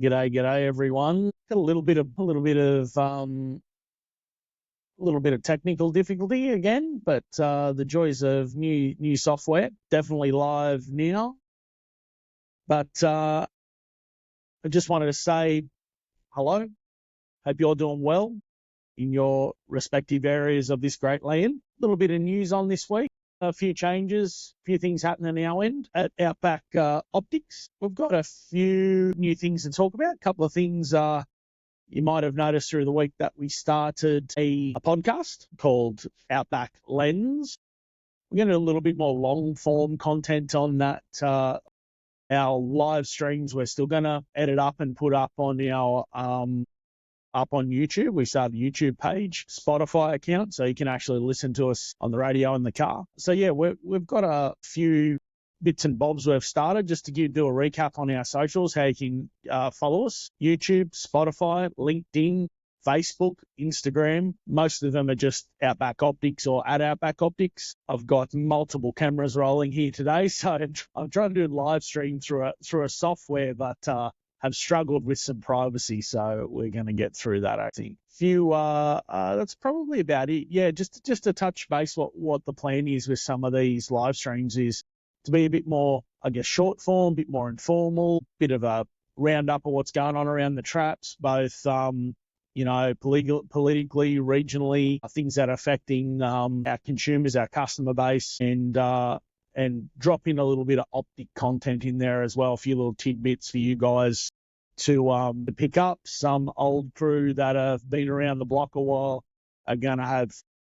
G'day, everyone. Got a little bit of technical difficulty again, but the joys of new software. Definitely live now. But I just wanted to say hello. Hope you're doing well in your respective areas of this great land. A little bit of news on this week. A few changes, a few things happening at our end at Outback Optics. We've got a few new things to talk about. A couple of things you might have noticed through the week that we started a podcast called Outback Lens. We're going to do a little bit more long-form content on that. Our live streams, we're still going to edit up and put up on our up on YouTube. We started a YouTube page, Spotify account, so you can actually listen to us on the radio in the car. So yeah, we've got a few bits and bobs we've started just to do a recap on our socials, how you can follow us: YouTube, Spotify, LinkedIn, Facebook, Instagram. Most of them are just Outback Optics or at Outback Optics. I've got multiple cameras rolling here today, so I'm trying to do a live stream through a software, but have struggled with some privacy, so we're going to get through that, I think. That's probably about it. Yeah, just to touch base what the plan is with some of these live streams is to be a bit more, I guess, short form, a bit more informal, bit of a roundup of what's going on around the traps, both, politically, regionally, things that are affecting our consumers, our customer base, and drop in a little bit of optic content in there as well, a few little tidbits for you guys to pick up. Some old crew that have been around the block a while are going to have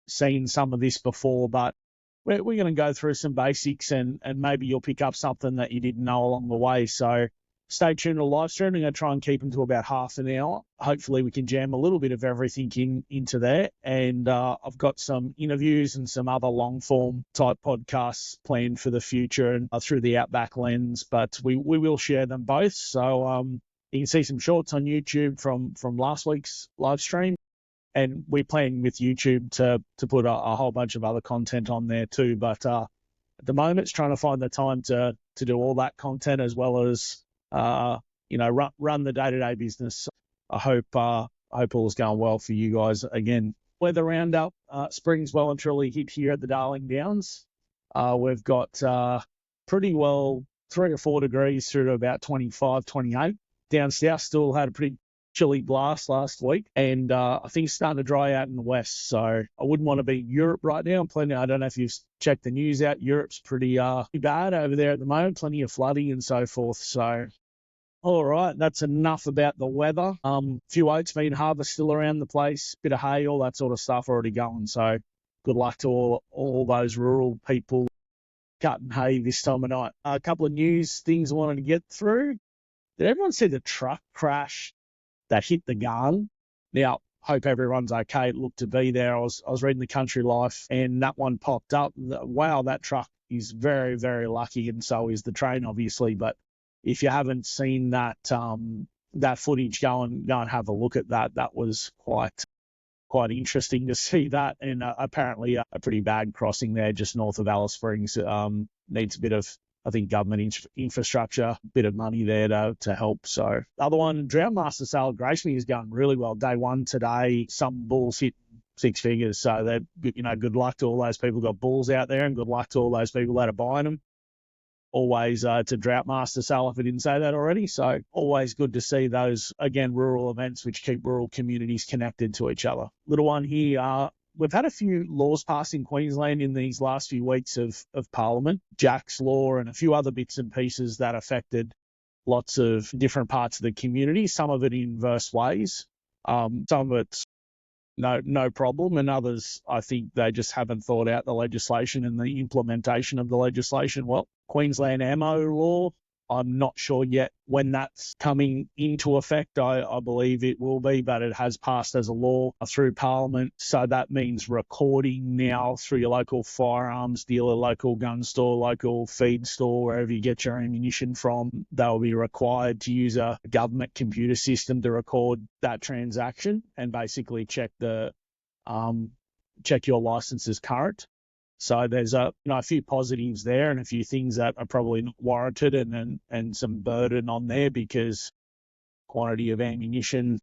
seen some of this before, but we're going to go through some basics and maybe you'll pick up something that you didn't know along the way. So stay tuned to live stream. I'm going to try and keep them to about half an hour. Hopefully we can jam a little bit of everything into there. And I've got some interviews and some other long form type podcasts planned for the future and through the Outback Lens, but we will share them both. So you can see some shorts on YouTube from last week's live stream. And we're planning with YouTube to put a whole bunch of other content on there too. But at the moment, it's trying to find the time to do all that content as well as run the day-to-day business. I hope all is going well for you guys. Again, weather roundup. Spring's well and truly hit here at the Darling Downs. We've got pretty well 3 or 4 degrees through to about 25, 28. Down south still had a pretty chilly blast last week, and I think it's starting to dry out in the west, so I wouldn't want to be in Europe right now. I don't know if you've checked the news out. Europe's pretty bad over there at the moment, plenty of flooding and so forth. So all right, that's enough about the weather. Few oats being harvested still around the place, bit of hay, all that sort of stuff already going, so good luck to all those rural people cutting hay this time of night. A couple of news things I wanted to get through. Did everyone see the truck crash that hit the gun? Now, hope everyone's okay. It looked to be there. I was reading the Country Life and that one popped up. Wow, that truck is very, very lucky, and so is the train, obviously. But if you haven't seen that footage, go and have a look at that. That was quite interesting to see that. And apparently a pretty bad crossing there just north of Alice Springs. Needs a bit of, I think, government infrastructure, bit of money there to help. So the other one, Drought Master Sale at Graceby is going really well. Day one today, some bulls hit 6 figures. So that, good luck to all those people who got bulls out there, and good luck to all those people that are buying them. Always it's a Drought Master Sale if I didn't say that already. So always good to see those, again, rural events which keep rural communities connected to each other. Little one here, we've had a few laws passed in Queensland in these last few weeks of Parliament, Jack's Law and a few other bits and pieces that affected lots of different parts of the community, some of it in inverse ways. Some of it's no problem, and others, I think they just haven't thought out the legislation and the implementation of the legislation well. Queensland ammo law, I'm not sure yet when that's coming into effect. I believe it will be, but it has passed as a law through Parliament. So that means recording now through your local firearms dealer, local gun store, local feed store, wherever you get your ammunition from. They'll be required to use a government computer system to record that transaction and basically check your license is current. So there's a few positives there and a few things that are probably not warranted and some burden on there, because quantity of ammunition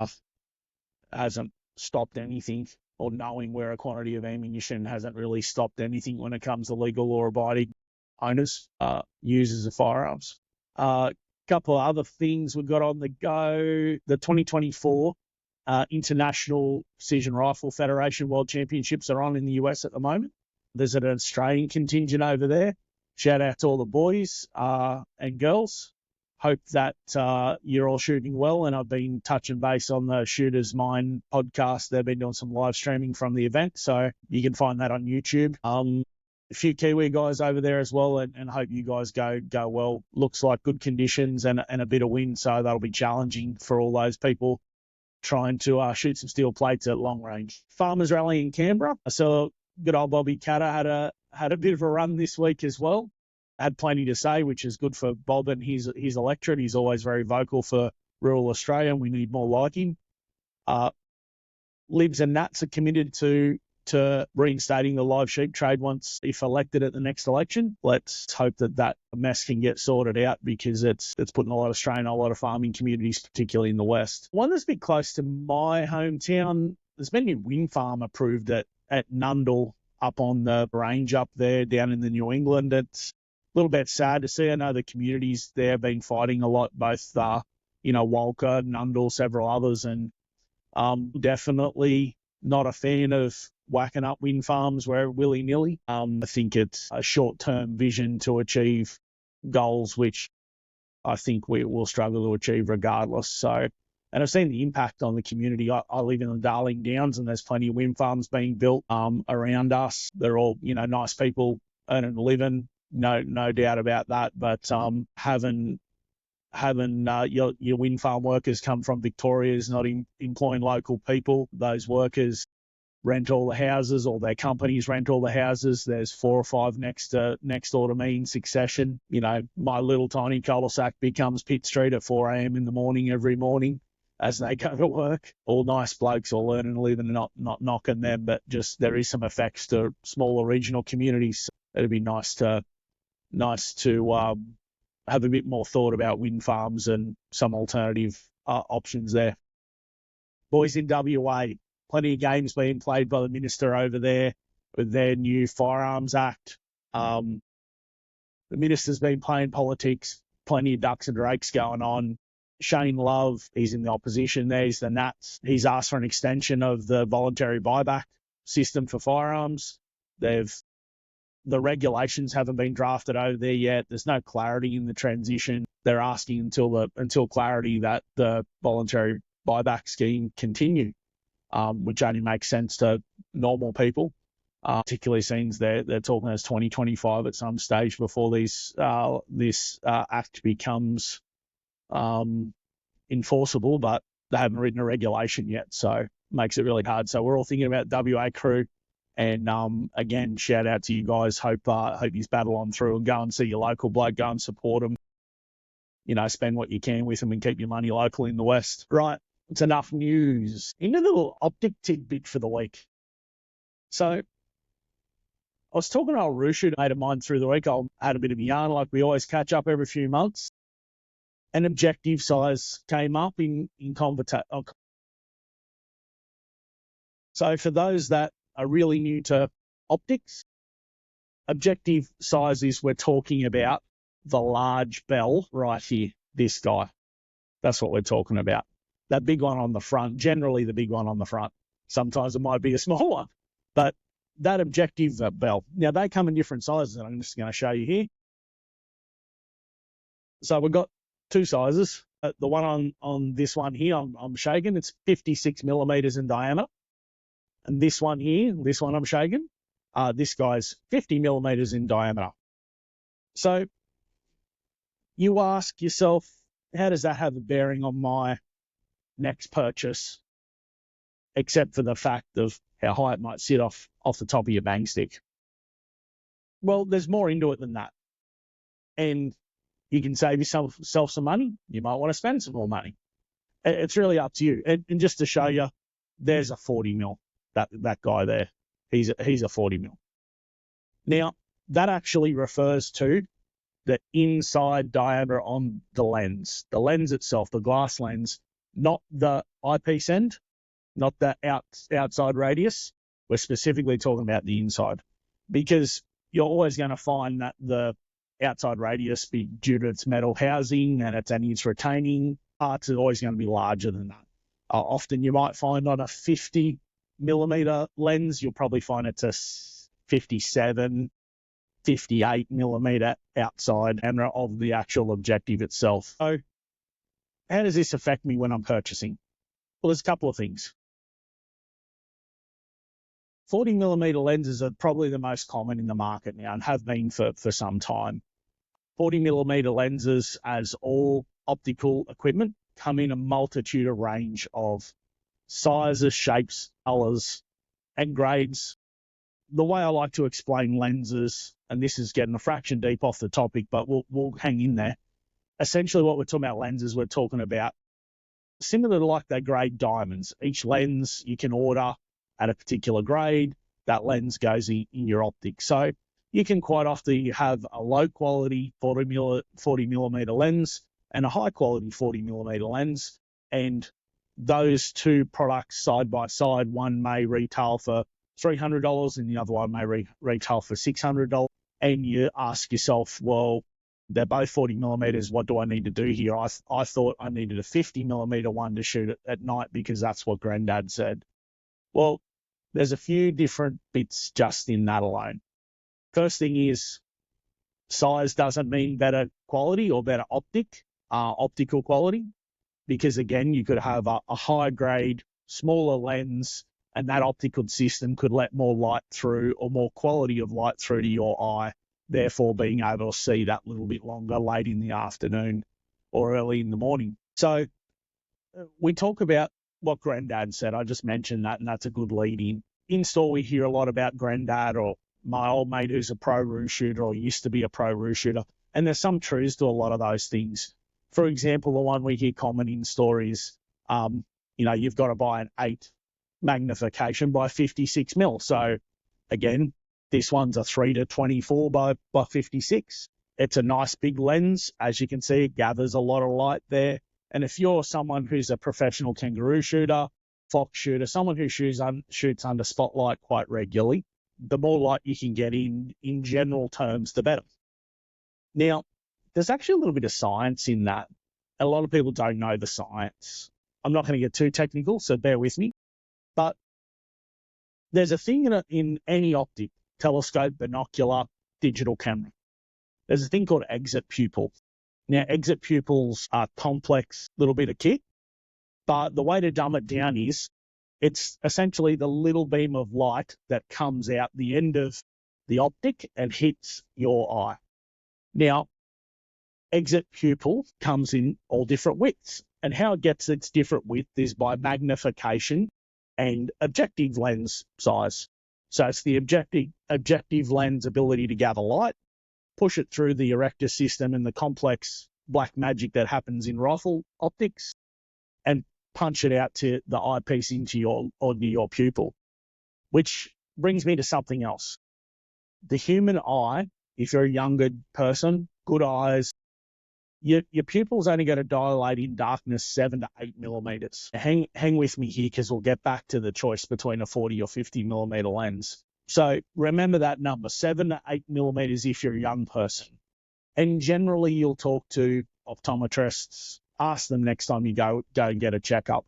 hasn't stopped anything, or knowing where a quantity of ammunition hasn't really stopped anything when it comes to legal or abiding owners, users of firearms. Couple of other things we've got on the go. The 2024 International Precision Rifle Federation World Championships are on in the US at the moment. There's an Australian contingent over there. Shout out to all the boys and girls. Hope that you're all shooting well, and I've been touching base on the Shooter's Mind podcast. They've been doing some live streaming from the event, so you can find that on YouTube. A few Kiwi guys over there as well, and hope you guys go well. Looks like good conditions and a bit of wind, so that'll be challenging for all those people trying to shoot some steel plates at long range. Farmers Rally in Canberra. I saw good old Bobby Catter had a bit of a run this week as well. Had plenty to say, which is good for Bob and his electorate. He's always very vocal for rural Australia, and we need more like him. Libs and Nats are committed to reinstating the live sheep trade once, if elected at the next election. Let's hope that mess can get sorted out, because it's putting a lot of strain on a lot of farming communities, particularly in the West. One that's a bit close to my hometown, there's been a new wind farm approved at Nundle up on the range up there down in the New England. It's a little bit sad to see. I know the communities there have been fighting a lot, both, Walker, Nundle, several others, and definitely not a fan of whacking up wind farms where willy-nilly. I think it's a short-term vision to achieve goals, which I think we will struggle to achieve regardless. So, and I've seen the impact on the community. I live in the Darling Downs, and there's plenty of wind farms being built around us. They're all, nice people earning a living, no doubt about that. But having your wind farm workers come from Victoria is not employing local people. Those workers rent all the houses, or their companies rent all the houses. There's 4 or 5 next door to me in succession. My little tiny cul-de-sac becomes Pitt Street at 4 a.m. in the morning every morning as they go to work. All nice blokes, all earning a living, and not knocking them, but just there is some effects to smaller regional communities. It'd be nice to have a bit more thought about wind farms and some alternative options there. Boys in WA, plenty of games being played by the minister over there with their new Firearms Act. The minister's been playing politics, plenty of ducks and drakes going on. Shane Love, he's in the opposition there, he's the Nats. He's asked for an extension of the voluntary buyback system for firearms. The regulations haven't been drafted over there yet. There's no clarity in the transition. They're asking until clarity that the voluntary buyback scheme continue, which only makes sense to normal people, particularly since they're talking as 2025 at some stage before this act becomes enforceable, but they haven't written a regulation yet, so makes it really hard. So we're all thinking about WA crew. And again, shout out to you guys. Hope you battle on through and go and see your local bloke. Go and support them. Spend what you can with them and keep your money local in the West. Right, it's enough news. Into the little Optic tidbit for the week. So I was talking to old Rushu, a mate of mine, through the week. I had a bit of a yarn, like we always catch up every few months. An objective size came up in conversation. So for those that are really new to optics, objective sizes, we're talking about the large bell right here, this guy. That's what we're talking about. That big one on the front, generally the big one on the front. Sometimes it might be a small one, but that objective bell. Now, they come in different sizes, and I'm just going to show you here. So we've got 2 sizes. The one on this one here, I'm shaking, it's 56 millimeters in diameter. And this one here, this one I'm shaking, this guy's 50 millimeters in diameter. So you ask yourself, how does that have a bearing on my next purchase, except for the fact of how high it might sit off the top of your bang stick? Well, there's more into it than that. And you can save yourself some money. You might want to spend some more money. It's really up to you. And just to show you, there's a 40 mil. That guy there, he's a 40 mil. Now, that actually refers to the inside diameter on the lens. The lens itself, the glass lens, not the eyepiece end, not the outside radius. We're specifically talking about the inside, because you're always going to find that the outside radius, due to its metal housing and its retaining parts, are always going to be larger than that. Often you might find on a 50 millimeter lens, you'll probably find it's a 57, 58 millimeter outside camera of the actual objective itself. So how does this affect me when I'm purchasing? Well, there's a couple of things. 40 millimeter lenses are probably the most common in the market now and have been for some time. 40 millimeter lenses, as all optical equipment, come in a multitude of range of sizes, shapes, colors, and grades. The way I like to explain lenses, and this is getting a fraction deep off the topic, but we'll hang in there. Essentially, what we're talking about lenses, we're talking about similar to like they grade diamonds. Each lens you can order at a particular grade. That lens goes in your optic. So you can quite often have a low quality 40 millimeter lens and a high quality 40 millimeter lens, and those two products side by side, one may retail for $300 and the other one may retail for $600. And you ask yourself, well, they're both 40 millimeters. What do I need to do here? I thought I needed a 50 millimeter one to shoot at night because that's what Granddad said. Well, there's a few different bits just in that alone. First thing is, size doesn't mean better quality or better optical quality, because again, you could have a high grade, smaller lens, and that optical system could let more light through or more quality of light through to your eye, therefore being able to see that little bit longer late in the afternoon or early in the morning. So we talk about what Granddad said. I just mentioned that, and that's a good lead in. In store, we hear a lot about Granddad or my old mate who's a pro roo shooter or used to be a pro roo shooter, and there's some truths to a lot of those things. For example, the one we hear common in store is, you've got to buy an 8 magnification by 56 mil. So again, this one's a 3 to 24 by 56. It's a nice big lens. As you can see, it gathers a lot of light there. And if you're someone who's a professional kangaroo shooter, fox shooter, someone who shoots under spotlight quite regularly, the more light you can get in general terms, the better. Now, there's actually a little bit of science in that. A lot of people don't know the science. I'm not going to get too technical, so bear with me. But there's a thing in any optic, telescope, binocular, digital camera. There's a thing called exit pupil. Now, exit pupils are complex little bit of kit, but the way to dumb it down is it's essentially the little beam of light that comes out the end of the optic and hits your eye. Now, exit pupil comes in all different widths, and how it gets its different width is by magnification and objective lens size. So it's the objective lens ability to gather light, push it through the erector system and the complex black magic that happens in rifle optics, and punch it out to the eyepiece into your pupil. Which brings me to something else. The human eye, if you're a younger person, good eyes, your pupil's only going to dilate in darkness 7 to 8 millimeters. Hang with me here, because we'll get back to the choice between a 40 or 50 millimeter lens. So remember that number, 7 to 8 millimeters if you're a young person. And generally you'll talk to optometrists, ask them next time you go and get a checkup.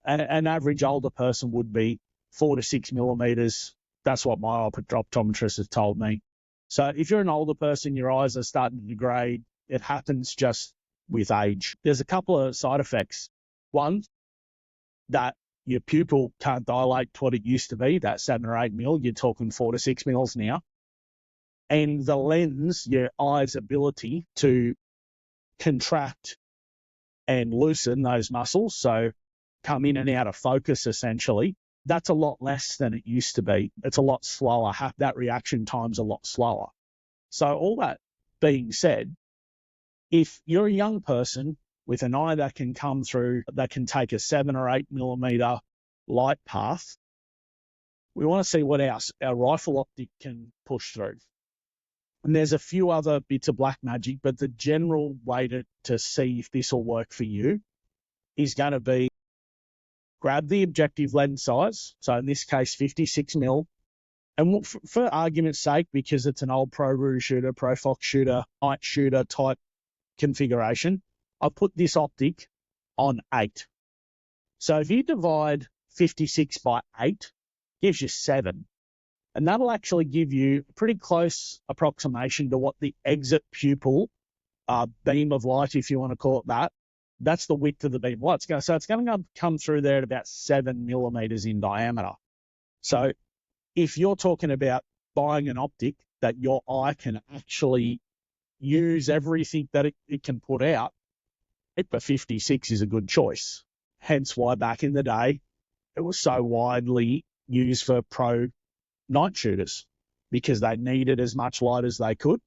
An average older person would be 4 to 6 millimeters. That's what my optometrist has told me. So if you're an older person, your eyes are starting to degrade. It happens just with age. There's a couple of side effects. One, that your pupil can't dilate to what it used to be, that 7 or 8 mil. You're talking 4 to 6 mils now. And the lens, your eye's ability to contract and loosen those muscles, so come in and out of focus essentially, that's a lot less than it used to be. It's a lot slower. That reaction time's a lot slower. So all that being said, if you're a young person with an eye that can come through, that can take a 7 or 8 millimeter light path, we want to see what our rifle optic can push through. And there's a few other bits of black magic, but the general way to see if this will work for you is going to be grab the objective lens size. So in this case, 56 mil. And for argument's sake, because it's an old Pro Roo shooter, Pro Fox shooter, night shooter type configuration, I put this optic on 8. So if you divide 56 by 8, gives you 7. And that'll actually give you a pretty close approximation to what the exit pupil beam of light, if you want to call it that, that's the width of the beam of light. So it's going to come through there at about 7 millimeters in diameter. So if you're talking about buying an optic that your eye can actually use everything that it can put out, the 56 is a good choice. Hence why back in the day, it was so widely used for pro night shooters, because they needed as much light as they could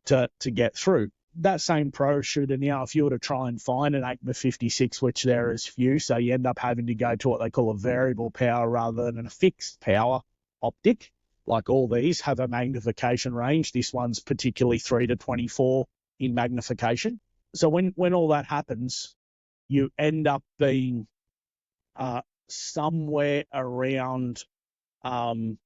to get through. That same pro shooter now, if you were to try and find an 8x56, which there is few, so you end up having to go to what they call a variable power rather than a fixed power optic. Like all these have a magnification range. This one's particularly 3 to 24 in magnification. So when all that happens, you end up being somewhere around $2,000,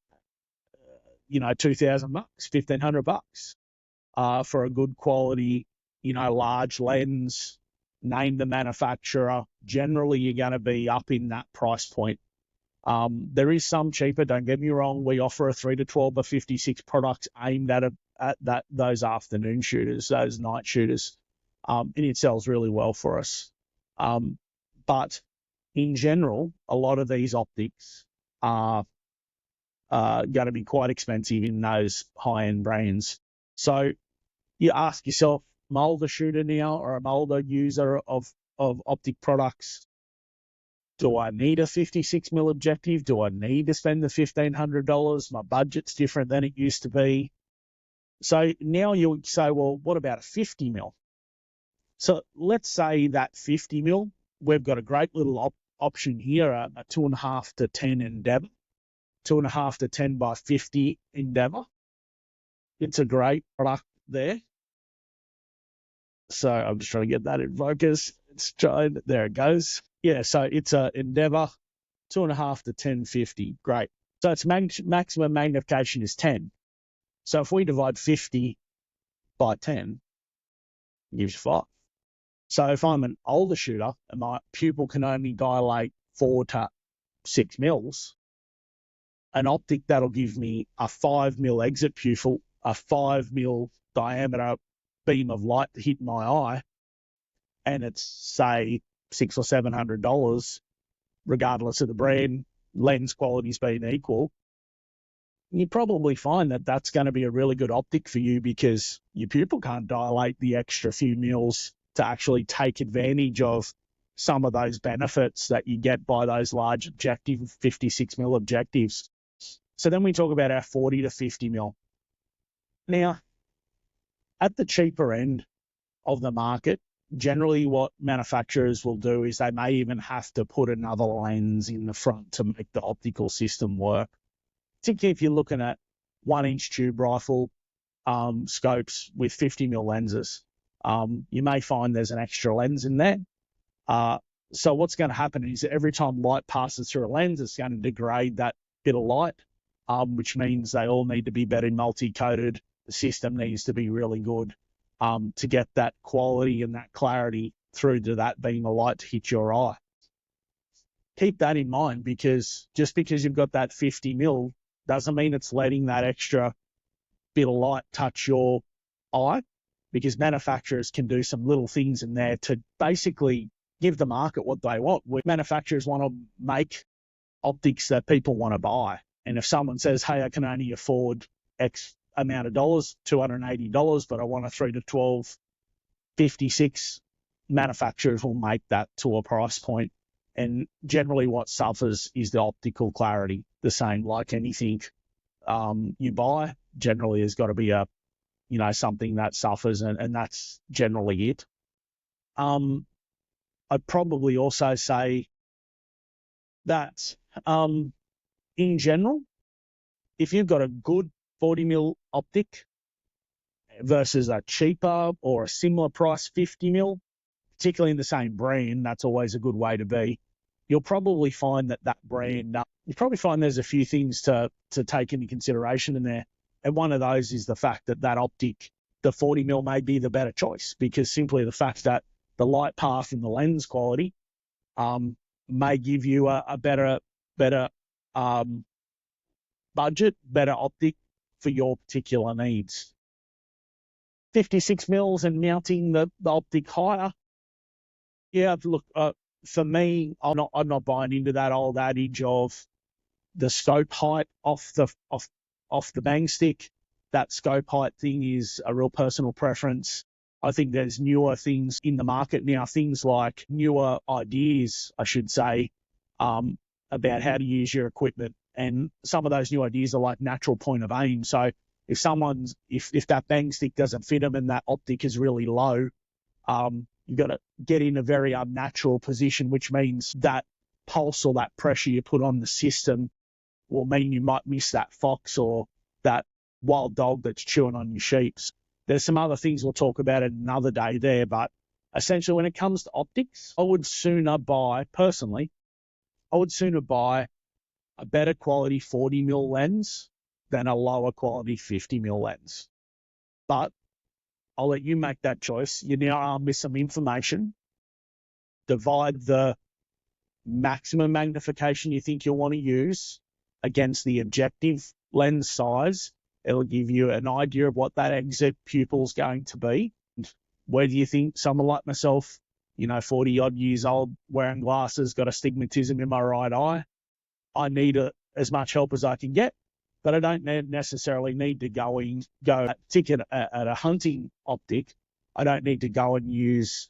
$1,500 for a good quality, large lens. Name the manufacturer. Generally, you're going to be up in that price point. There is some cheaper, don't get me wrong. We offer a 3 to 12 by 56 products aimed at those afternoon shooters, those night shooters, and it sells really well for us. But in general, a lot of these optics are going to be quite expensive in those high-end brands. So you ask yourself, I'm an older shooter now, or I'm an older user of optic products. Do I need a 56 mil objective? Do I need to spend the $1,500? My budget's different than it used to be. So now you say, well, what about a 50 mil? So let's say that 50 mil, we've got a great little option here, a 2.5 to 10 Endeavour, 2.5 to 10 by 50 Endeavour. It's a great product there. So I'm just trying to get that in focus. There it goes. Yeah, so it's a Endeavour, 2.5 to 1050. Great. So its maximum magnification is 10. So if we divide 50 by 10, it gives you 5. So if I'm an older shooter and my pupil can only dilate 4 to 6 mils, an optic that'll give me a 5 mil exit pupil, a 5 mil diameter beam of light to hit my eye, and it's, say, $600 or $700, regardless of the brand, lens quality's being equal, you probably find that that's going to be a really good optic for you, because your pupil can't dilate the extra few mils to actually take advantage of some of those benefits that you get by those large objective 56 mil objectives. So then we talk about our 40 to 50 mil. Now, at the cheaper end of the market, generally what manufacturers will do is they may even have to put another lens in the front to make the optical system work. Particularly if you're looking at 1-inch tube rifle scopes with 50 mil lenses. You may find there's an extra lens in there. So what's going to happen is every time light passes through a lens, it's going to degrade that bit of light, which means they all need to be better multi-coated. The system needs to be really good to get that quality and that clarity through to that beam of light to hit your eye. Keep that in mind, because just because you've got that 50 mil doesn't mean it's letting that extra bit of light touch your eye, because manufacturers can do some little things in there to basically give the market what they want. Manufacturers want to make optics that people want to buy. And if someone says, hey, I can only afford X amount of dollars, $280, but I want a 3 to 12 56, manufacturers will make that to a price point. And generally what suffers is the optical clarity. The same like anything you buy, generally has got to be something that suffers, and that's generally it. I'd probably also say that in general, if you've got a good 40 mil optic versus a cheaper or a similar price 50 mil, particularly in the same brand, that's always a good way to be. You'll probably find that brand, you probably find there's a few things to take into consideration in there. And one of those is the fact that Optic, the 40mm may be the better choice, because simply the fact that the light path and the lens quality may give you a better budget, better optic for your particular needs. 56 mils and mounting the optic higher. Yeah, look, for me, I'm not buying into that old adage of the scope height off the bang stick. That scope height thing is a real personal preference. I think there's newer things in the market now, things like newer ideas, I should say, about how to use your equipment. And some of those new ideas are like natural point of aim. So if that bang stick doesn't fit them and that optic is really low, you've got to get in a very unnatural position, which means that pulse or that pressure you put on the system will mean you might miss that fox or that wild dog that's chewing on your sheeps. There's some other things we'll talk about another day there, but essentially when it comes to optics, I would sooner buy a better quality 40mm lens than a lower quality 50mm lens. But I'll let you make that choice. You now armed with some information. Divide the maximum magnification you think you'll want to use against the objective lens size. It'll give you an idea of what that exit pupil is going to be. Where do you think someone like myself, 40 odd years old, wearing glasses, got astigmatism in my right eye? I need as much help as I can get, but I don't necessarily need to go at a hunting optic. I don't need to go and use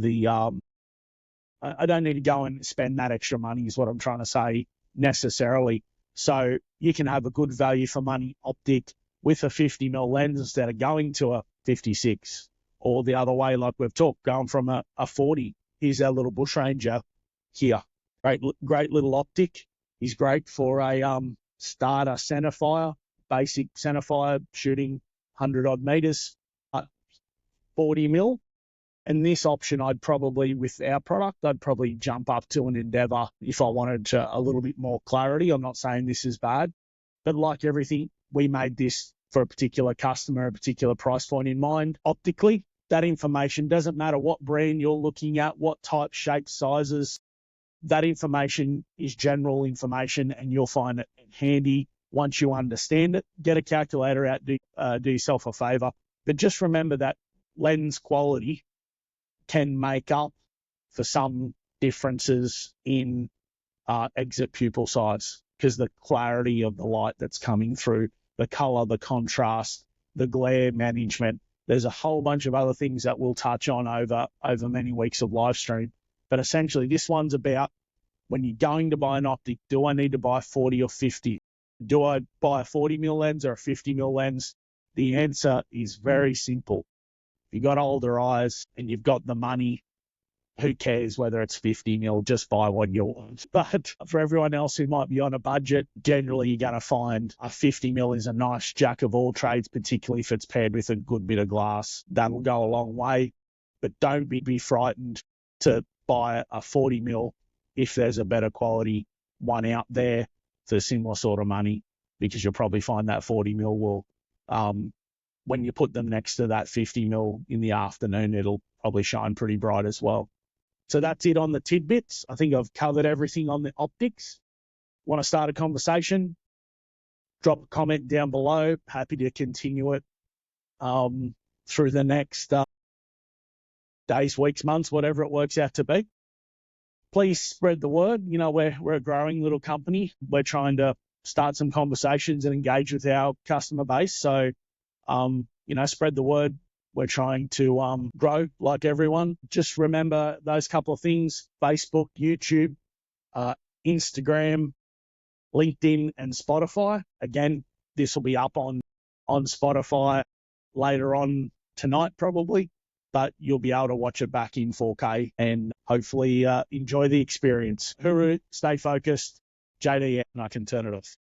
I don't need to go and spend that extra money is what I'm trying to say necessarily. So you can have a good value for money optic with a 50mm lens instead of going to a 56, or the other way, like we've talked, going from a 40. Here's our little bush ranger here. Great little optic. He's great for a starter centerfire, basic centerfire shooting 100 odd meters, 40mm. And this option, with our product, I'd probably jump up to an Endeavour if I wanted a little bit more clarity. I'm not saying this is bad, but like everything, we made this for a particular customer, a particular price point in mind. Optically, that information doesn't matter what brand you're looking at, what type, shape, sizes. That information is general information, and you'll find it handy once you understand it. Get a calculator out, do yourself a favor. But just remember that lens quality can make up for some differences in exit pupil size, because the clarity of the light that's coming through, the color, the contrast, the glare management. There's a whole bunch of other things that we'll touch on over many weeks of live stream. But essentially, this one's about when you're going to buy an optic, do I need to buy 40 or 50? Do I buy a 40mm lens or a 50mm lens? The answer is very simple. If you've got older eyes and you've got the money, who cares whether it's 50mm, just buy what you want. But for everyone else who might be on a budget, generally you're going to find a 50mm is a nice jack of all trades, particularly if it's paired with a good bit of glass. That'll go a long way. But don't be frightened to buy a 40mm if there's a better quality one out there for similar sort of money, because you'll probably find that 40mm will, when you put them next to that 50mm in the afternoon, it'll probably shine pretty bright as well. So that's it on the tidbits. I think I've covered everything on the optics. Want to start a conversation? Drop a comment down below. Happy to continue it through the next days, weeks, months, whatever it works out to be. Please spread the word. We're a growing little company. We're trying to start some conversations and engage with our customer base. So, spread the word. We're trying to grow like everyone. Just remember those couple of things: Facebook, YouTube, Instagram, LinkedIn, and Spotify. Again, this will be up on Spotify later on tonight probably, but you'll be able to watch it back in 4K and hopefully enjoy the experience. Hooroo, stay focused. JD, and I can turn it off.